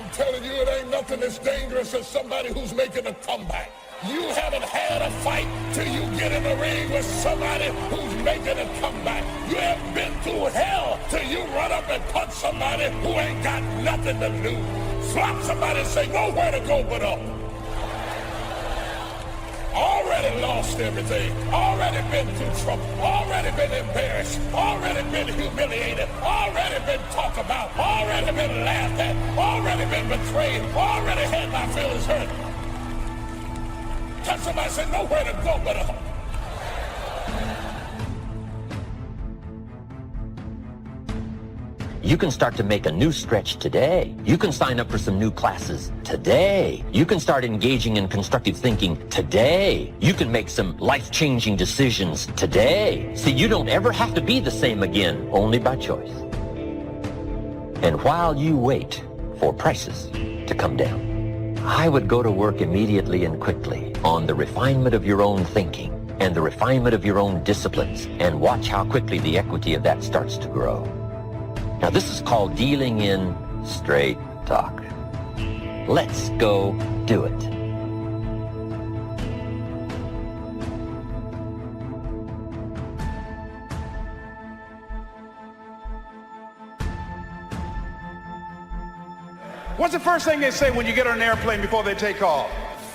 I'm telling you, it ain't nothing as dangerous as somebody who's making a comeback. You haven't had a fight till you get in the ring with somebody who's making a comeback. You haven't been through hell till you run up and punch somebody who ain't got nothing to lose. Slap somebody and say, nowhere to go but up. Already lost everything, already been through trouble, already been embarrassed, already been humiliated, already been talked about, already been laughed at, already been betrayed, already had my feelings hurt. Tell somebody, say, nowhere to go but up. You can start to make a new stretch today. You can sign up for some new classes today. You can start engaging in constructive thinking today. You can make some life-changing decisions today. See, you don't ever have to be the same again, only by choice. And while you wait for prices to come down, I would go to work immediately and quickly on the refinement of your own thinking and the refinement of your own disciplines, and watch how quickly the equity of that starts to grow. Now, this is called dealing in straight talk. Let's go do it. What's the first thing they say when you get on an airplane before they take off?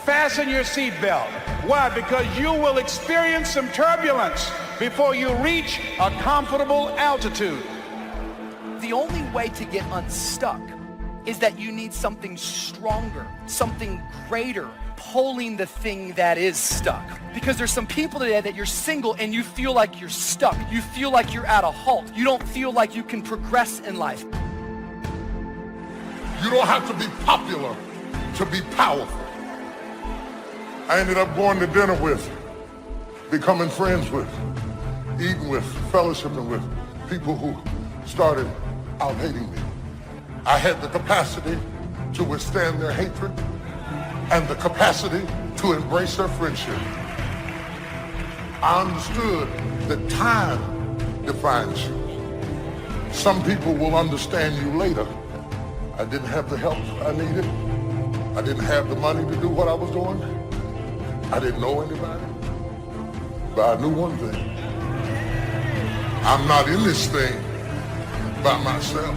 Fasten your seatbelt. Why? Because you will experience some turbulence before you reach a comfortable altitude. The only way to get unstuck is that you need something stronger, something greater, pulling the thing that is stuck. Because there's some people today that you're single and you feel like you're stuck. You feel like you're at a halt. You don't feel like you can progress in life. You don't have to be popular to be powerful. I ended up going to dinner with, becoming friends with, eating with, fellowshipping with people who started out hating me. I had the capacity to withstand their hatred and the capacity to embrace their friendship. I understood that time defines you. Some people will understand you later. I didn't have the help I needed. I didn't have the money to do what I was doing. I didn't know anybody. But I knew one thing. I'm not in this thing by myself.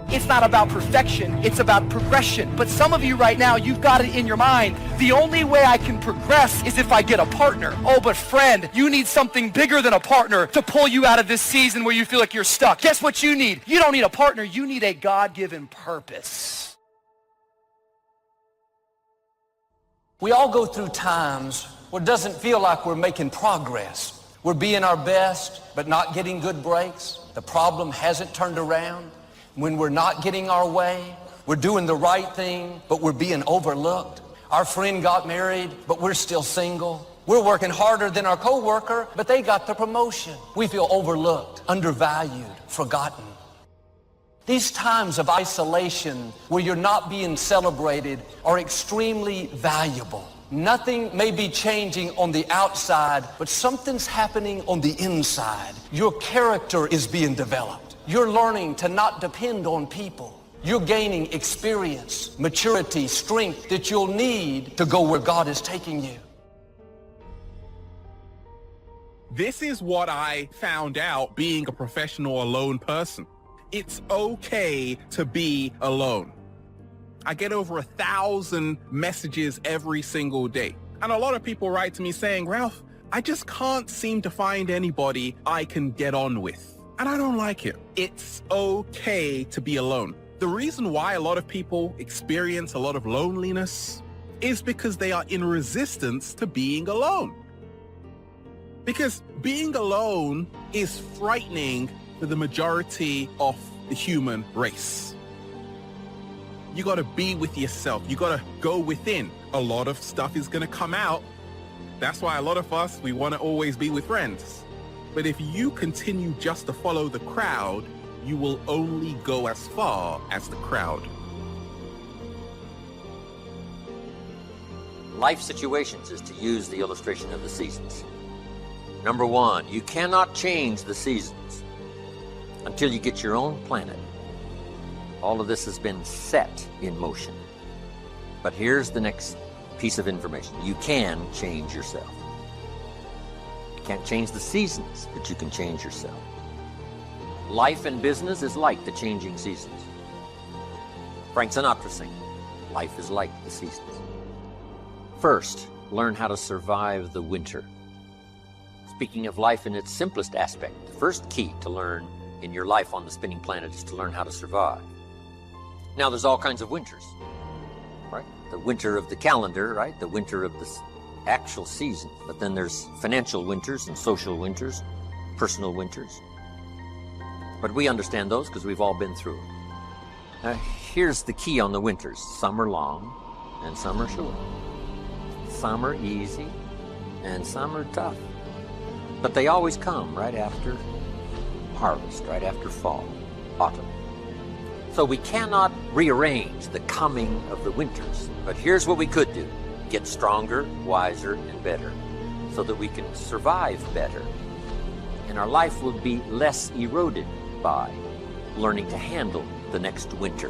It's not about perfection, it's about progression. But some of you right now, you've got it in your mind. The only way I can progress is if I get a partner. Oh, but friend, you need something bigger than a partner to pull you out of this season where you feel like you're stuck. Guess what you need? You don't need a partner, you need a God-given purpose. We all go through times where it doesn't feel like we're making progress. We're being our best, but not getting good breaks. The problem hasn't turned around. When we're not getting our way, we're doing the right thing, but we're being overlooked. Our friend got married, but we're still single. We're working harder than our coworker, but they got the promotion. We feel overlooked, undervalued, forgotten. These times of isolation where you're not being celebrated are extremely valuable. Nothing may be changing on the outside, but something's happening on the inside. Your character is being developed. You're learning to not depend on people. You're gaining experience, maturity, strength that you'll need to go where God is taking you. This is what I found out being a professional alone person. It's okay to be alone. I get over 1,000 messages every single day. And a lot of people write to me saying, Ralph, I just can't seem to find anybody I can get on with. And I don't like it. It's okay to be alone. The reason why a lot of people experience a lot of loneliness is because they are in resistance to being alone. Because being alone is frightening for the majority of the human race. You got to be with yourself. You got to go within. A lot of stuff is going to come out. That's why a lot of us, we want to always be with friends. But if you continue just to follow the crowd, you will only go as far as the crowd. Life situations is to use the illustration of the seasons. Number one, you cannot change the seasons until you get your own planet All of this has been set in motion. But here's the next piece of information. You can change yourself. You can't change the seasons, but you can change yourself. Life and business is like the changing seasons. Frank Sinatra sang, life is like the seasons. First, learn how to survive the winter. Speaking of life in its simplest aspect, the first key to learn in your life on the spinning planet is to learn how to survive. Now, there's all kinds of winters, right? The winter of the calendar, right? The winter of the actual season. But then there's financial winters and social winters, personal winters. But we understand those because we've all been through them. Now, here's the key on the winters. Some are long and some are short. Some are easy and some are tough. But they always come right after harvest, right after fall, autumn. So we cannot rearrange the coming of the winters. But here's what we could do. Get stronger, wiser, and better so that we can survive better. And our life will be less eroded by learning to handle the next winter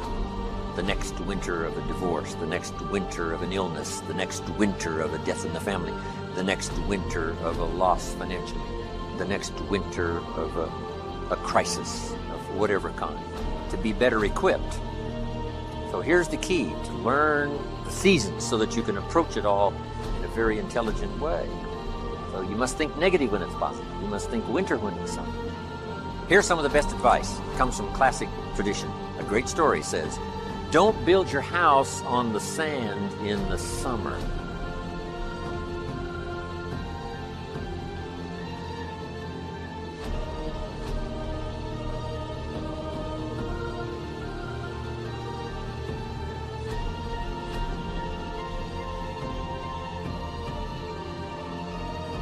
of a divorce, the next winter of an illness, the next winter of a death in the family, the next winter of a loss financially, the next winter of a crisis of whatever kind, to be better equipped. So here's the key, to learn the seasons so that you can approach it all in a very intelligent way. So you must think negative when it's positive. You must think winter when it's summer. Here's some of the best advice. It comes from classic tradition. A great story says, don't build your house on the sand in the summer.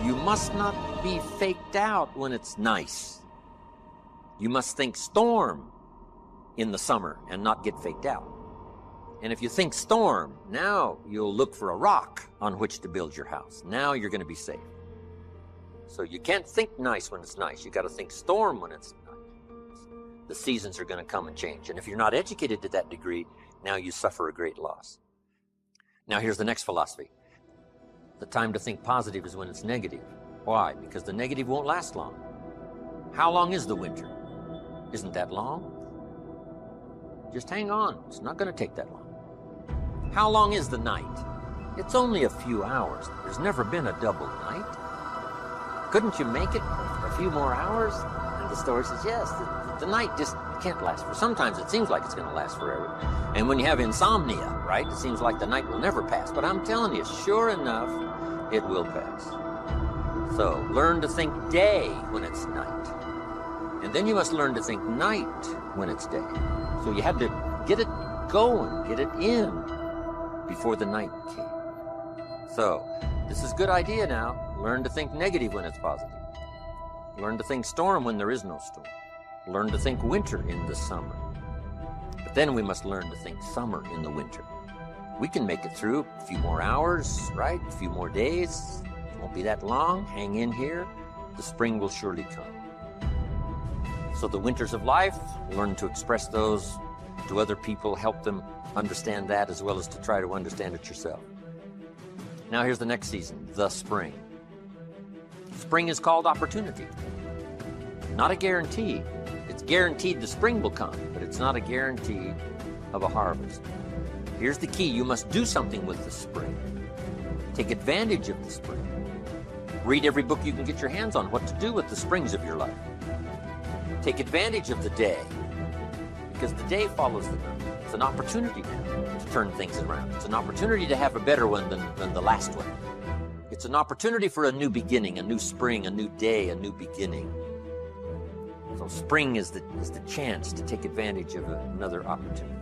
You must not be faked out when it's nice. You must think storm in the summer and not get faked out. And if you think storm, now you'll look for a rock on which to build your house. Now you're going to be safe. So you can't think nice when it's nice. You got to think storm when it's nice. The seasons are going to come and change. And if you're not educated to that degree, now you suffer a great loss. Now here's the next philosophy. The time to think positive is when it's negative. Why? Because the negative won't last long. How long is the winter? Isn't that long? Just hang on. It's not going to take that long. How long is the night? It's only a few hours. There's never been a double night. Couldn't you make it a few more hours? And the story says, yes, the night just can't last for. Sometimes it seems like it's going to last forever. And when you have insomnia, right, it seems like the night will never pass. But I'm telling you, sure enough, it will pass. So learn to think day when it's night. And then you must learn to think night when it's day. So you had to get it going, get it in before the night came. So this is a good idea now. Learn to think negative when it's positive. Learn to think storm when there is no storm. Learn to think winter in the summer. But then we must learn to think summer in the winter. We can make it through a few more hours, right? A few more days. It won't be that long. Hang in here. The spring will surely come. So the winters of life, learn to express those to other people, help them understand that as well as to try to understand it yourself. Now here's the next season, the spring. Spring is called opportunity. Not a guarantee. It's guaranteed the spring will come, but it's not a guarantee of a harvest. Here's the key. You must do something with the spring. Take advantage of the spring. Read every book you can get your hands on what to do with the springs of your life. Take advantage of the day, because the day follows the night. It's an opportunity now to turn things around. It's an opportunity to have a better one than the last one. It's an opportunity for a new beginning, a new spring, a new day, a new beginning. So spring is the chance to take advantage of another opportunity.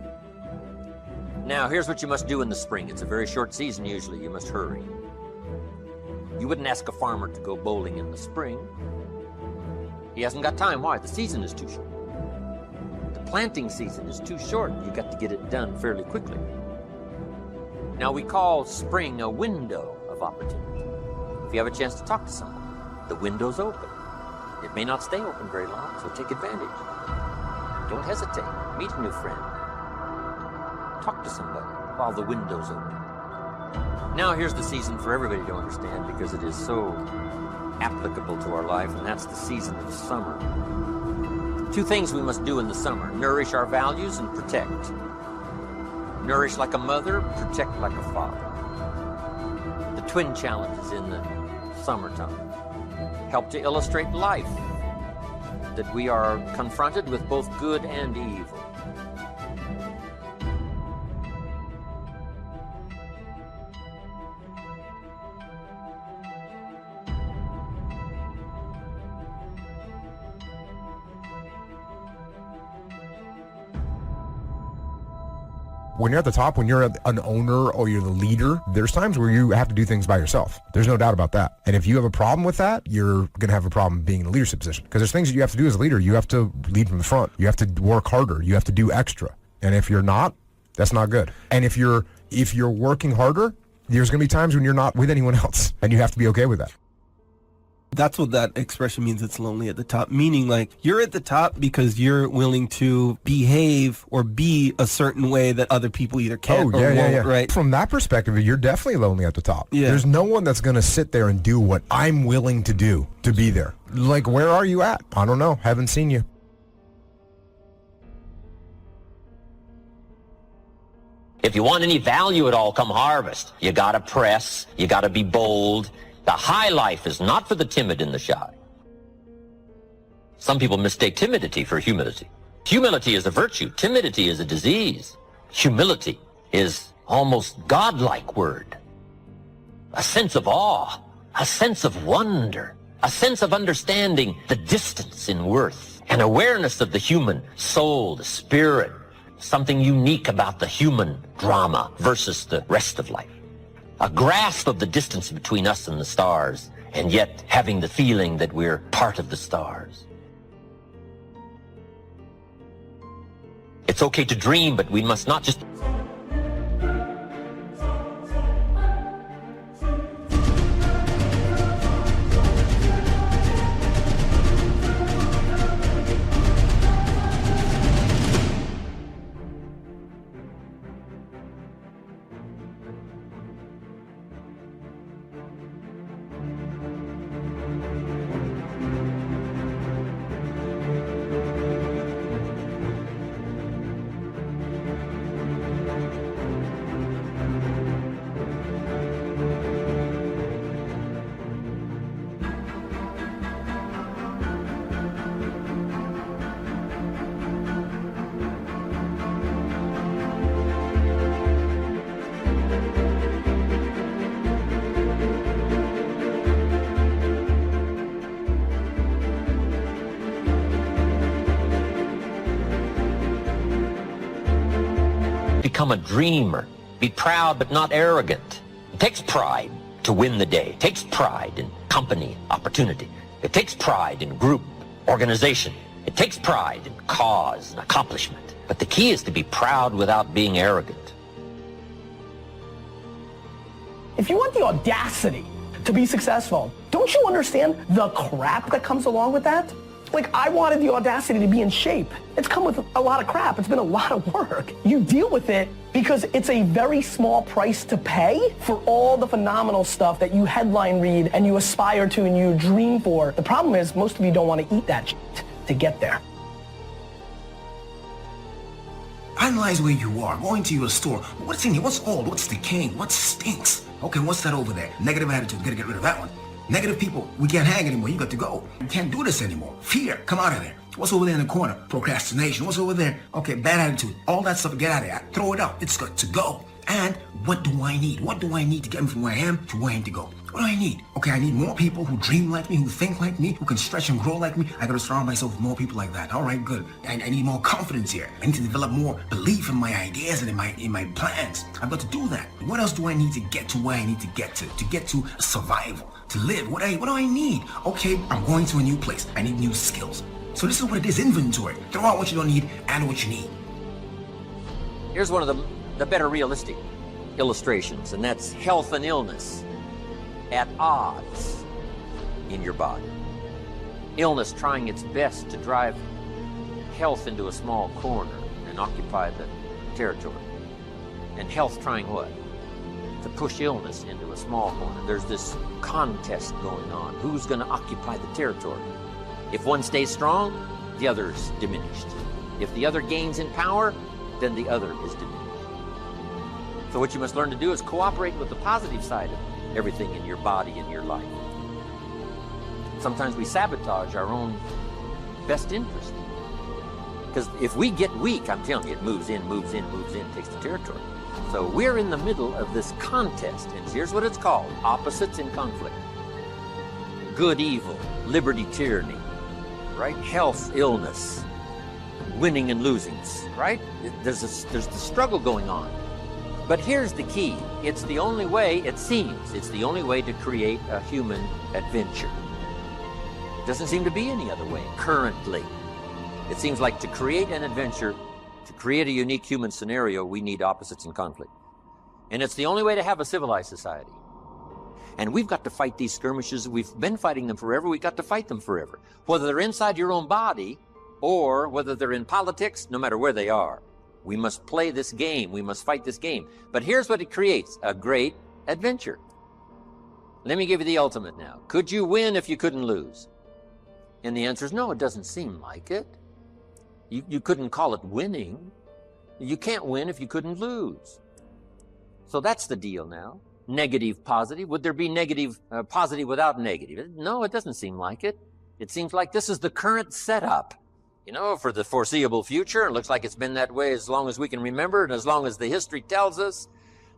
Now, here's what you must do in the spring. It's a very short season usually. You must hurry. You wouldn't ask a farmer to go bowling in the spring. He hasn't got time. Why? The season is too short. The planting season is too short. You've got to get it done fairly quickly. Now, we call spring a window of opportunity. If you have a chance to talk to someone, the window's open. It may not stay open very long, so take advantage. Don't hesitate. Meet a new friend. Talk to somebody while the window's open. Now here's the season for everybody to understand, because it is so applicable to our life, and that's the season of summer. Two things we must do in the summer: nourish our values and protect. Nourish like a mother, protect like a father. The twin challenges in the summertime help to illustrate life, that we are confronted with both good and evil. When you're at the top, when you're an owner or you're the leader, there's times where you have to do things by yourself. There's no doubt about that. And if you have a problem with that, you're going to have a problem being in a leadership position. Because there's things that you have to do as a leader. You have to lead from the front. You have to work harder. You have to do extra. And if you're not, that's not good. And if you're working harder, there's going to be times when you're not with anyone else. And you have to be okay with that. That's what that expression means, it's lonely at the top. Meaning, like, you're at the top because you're willing to behave or be a certain way that other people either can't or won't, right? From that perspective, you're definitely lonely at the top. Yeah. There's no one that's going to sit there and do what I'm willing to do to be there. Like, where are you at? I don't know. Haven't seen you. If you want any value at all, come harvest. You gotta press, you gotta be bold. The high life is not for the timid and the shy. Some people mistake timidity for humility. Humility is a virtue. Timidity is a disease. Humility is almost godlike word. A sense of awe, a sense of wonder, a sense of understanding the distance in worth, an awareness of the human soul, the spirit, something unique about the human drama versus the rest of life. A grasp of the distance between us and the stars, and yet having the feeling that we're part of the stars. It's okay to dream, but we must not just... Become a dreamer. Be proud but not arrogant. It takes pride to win the day. It takes pride in company, opportunity. It takes pride in group, organization. It takes pride in cause and accomplishment. But the key is to be proud without being arrogant. If you want the audacity to be successful, don't you understand the crap that comes along with that? Like, I wanted the audacity to be in shape. It's come with a lot of crap. It's been a lot of work. You deal with it because it's a very small price to pay for all the phenomenal stuff that you headline read and you aspire to and you dream for. The problem is most of you don't want to eat that shit to get there. Analyze where you are. Go into your store. What's in here? What's old? What's decaying? What stinks? Okay, what's that over there? Negative attitude. Gotta get rid of that one. Negative people, we can't hang anymore. You got to go. You can't do this anymore. Fear, come out of there. What's over there in the corner? Procrastination. What's over there? Okay, bad attitude. All that stuff, get out of there. Throw it out. It's got to go. And what do I need? What do I need to get me from where I am to where I need to go? What do I need? Okay, I need more people who dream like me, who think like me, who can stretch and grow like me. I gotta surround myself with more people like that. All right, good. I need more confidence here. I need to develop more belief in my ideas and in my plans. I've got to do that. What else do I need to get to where I need to get to survival, to live? What do I need? Okay, I'm going to a new place. I need new skills. So this is what it is, inventory. Throw out what you don't need, add what you need. Here's one of the better realistic illustrations, and that's health and illness at odds in your body. Illness trying its best to drive health into a small corner and occupy the territory. and health trying what? To push illness into a small corner. There's this contest going on. Who's going to occupy the territory? If one stays strong, the other's diminished. If the other gains in power, then the other is diminished. So what you must learn to do is cooperate with the positive side of everything in your body and your life. Sometimes we sabotage our own best interest. Because if we get weak, I'm telling you, it moves in, takes the territory. So we're in the middle of this contest, and here's what it's called: opposites in conflict. Good, evil, liberty, tyranny, right? Health, illness, winning and losings, right? There's the struggle going on. But here's the key. It's the only way, it seems, it's the only way to create a human adventure. Doesn't seem to be any other way currently. It seems like to create an adventure, to create a unique human scenario, we need opposites in conflict. And it's the only way to have a civilized society. And we've got to fight these skirmishes. We've been fighting them forever. We've got to fight them forever. Whether they're inside your own body or whether they're in politics, no matter where they are. We must play this game. We must fight this game. But here's what it creates: a great adventure. Let me give you the ultimate now. Could you win if you couldn't lose? And the answer is no, it doesn't seem like it. You couldn't call it winning. You can't win if you couldn't lose. So that's the deal now. Negative, positive. Would there be negative, positive without negative? No, it doesn't seem like it. It seems like this is the current setup, you know, for the foreseeable future. It looks like it's been that way as long as we can remember and as long as the history tells us.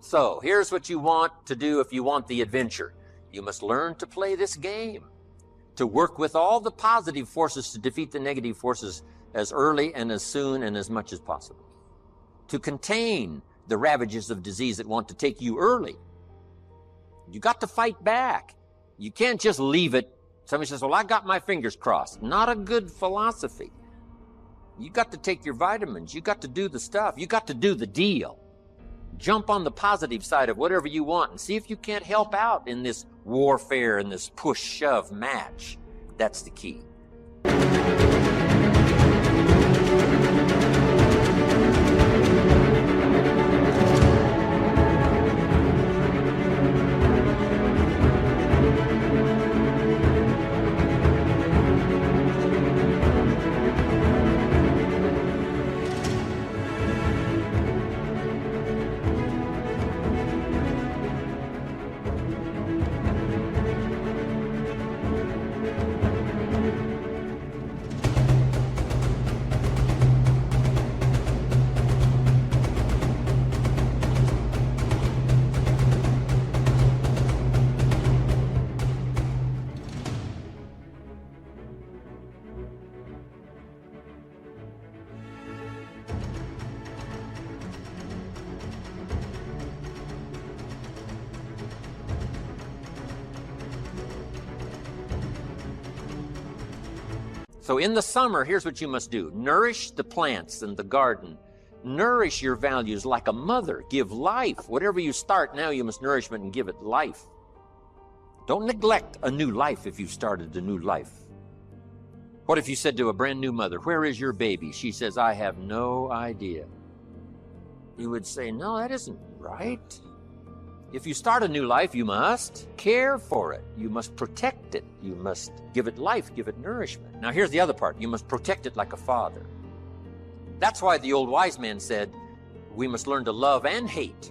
So here's what you want to do if you want the adventure. You must learn to play this game, to work with all the positive forces to defeat the negative forces as early and as soon and as much as possible, to contain the ravages of disease that want to take you early. You got to fight back. You can't just leave it. Somebody says, well, I got my fingers crossed. Not a good philosophy. You got to take your vitamins. You got to do the stuff. You got to do the deal. Jump on the positive side of whatever you want and see if you can't help out in this warfare and this push-shove match. That's the key. So in the summer, here's what you must do. Nourish the plants and the garden. Nourish your values like a mother. Give life. Whatever you start now, you must nourishment and give it life. Don't neglect a new life if you've started a new life. What if you said to a brand new mother, where is your baby? She says, I have no idea. You would say, no, that isn't right. If you start a new life, you must care for it. You must protect it. You must give it life, give it nourishment. Now here's the other part. You must protect it like a father. That's why the old wise man said, we must learn to love and hate.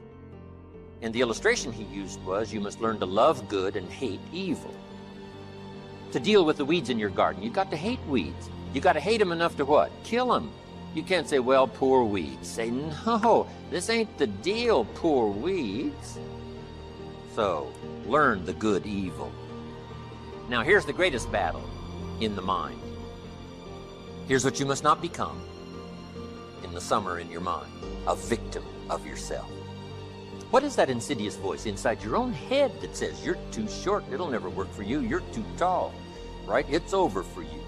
And the illustration he used was, you must learn to love good and hate evil. To deal with the weeds in your garden, you've got to hate weeds. You've got to hate them enough to what? Kill them. You can't say, well, poor weeds. Say, no, this ain't the deal, poor weeds. So, learn the good evil. Now, here's the greatest battle in the mind. Here's what you must not become in the summer in your mind: a victim of yourself. What is that insidious voice inside your own head that says, you're too short, it'll never work for you, you're too tall, right? It's over for you,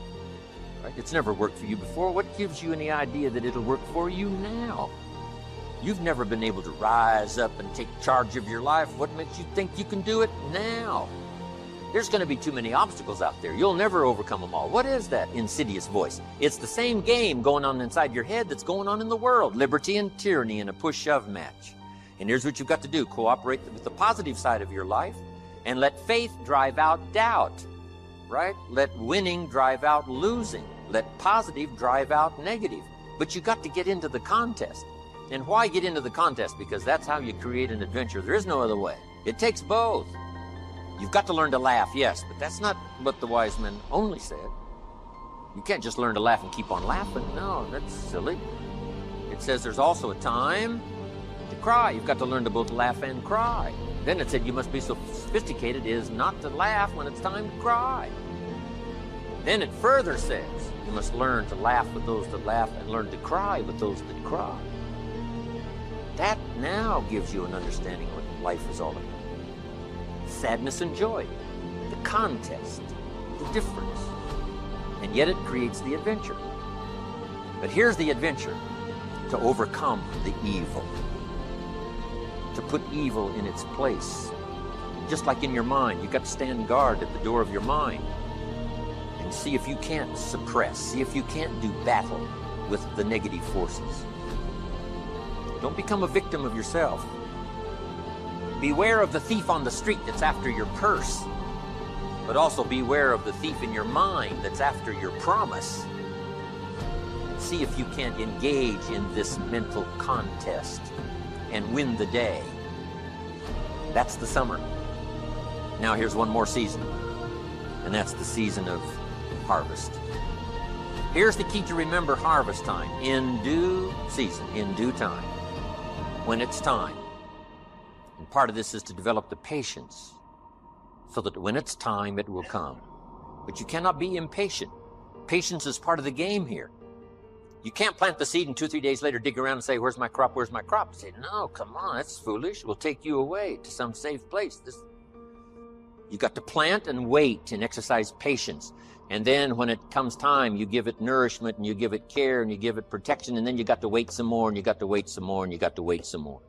right? It's never worked for you before. What gives you any idea that it'll work for you now? You've never been able to rise up and take charge of your life. What makes you think you can do it now? There's going to be too many obstacles out there. You'll never overcome them all. What is that insidious voice? It's the same game going on inside your head that's going on in the world. Liberty and tyranny in a push-shove match. And here's what you've got to do. Cooperate with the positive side of your life and let faith drive out doubt, right? Let winning drive out losing. Let positive drive out negative. But you got to get into the contest. And why get into the contest? Because that's how you create an adventure. There is no other way. It takes both. You've got to learn to laugh, yes, but that's not what the wise men only said. You can't just learn to laugh and keep on laughing. No, that's silly. It says there's also a time to cry. You've got to learn to both laugh and cry. Then it said you must be so sophisticated as not to laugh when it's time to cry. Then it further says you must learn to laugh with those that laugh and learn to cry with those that cry. That now gives you an understanding of what life is all about. Sadness and joy, the contest, the difference. And yet it creates the adventure. But here's the adventure: to overcome the evil, to put evil in its place. Just like in your mind, you've got to stand guard at the door of your mind and see if you can't suppress, see if you can't do battle with the negative forces. Don't become a victim of yourself. Beware of the thief on the street that's after your purse, but also beware of the thief in your mind that's after your promise. See if you can't engage in this mental contest and win the day. That's the summer. Now here's one more season, and that's the season of harvest. Here's the key to remember harvest time: in due season, in due time, when it's time. And part of this is to develop the patience so that when it's time, it will come. But you cannot be impatient. Patience is part of the game here. You can't plant the seed and 2-3 days later dig around and say, where's my crop, where's my crop? You say, no, come on, that's foolish. We'll take you away to some safe place. You got to plant and wait and exercise patience. And then when it comes time, you give it nourishment and you give it care and you give it protection, and then you got to wait some more and you got to wait some more and you got to wait some more.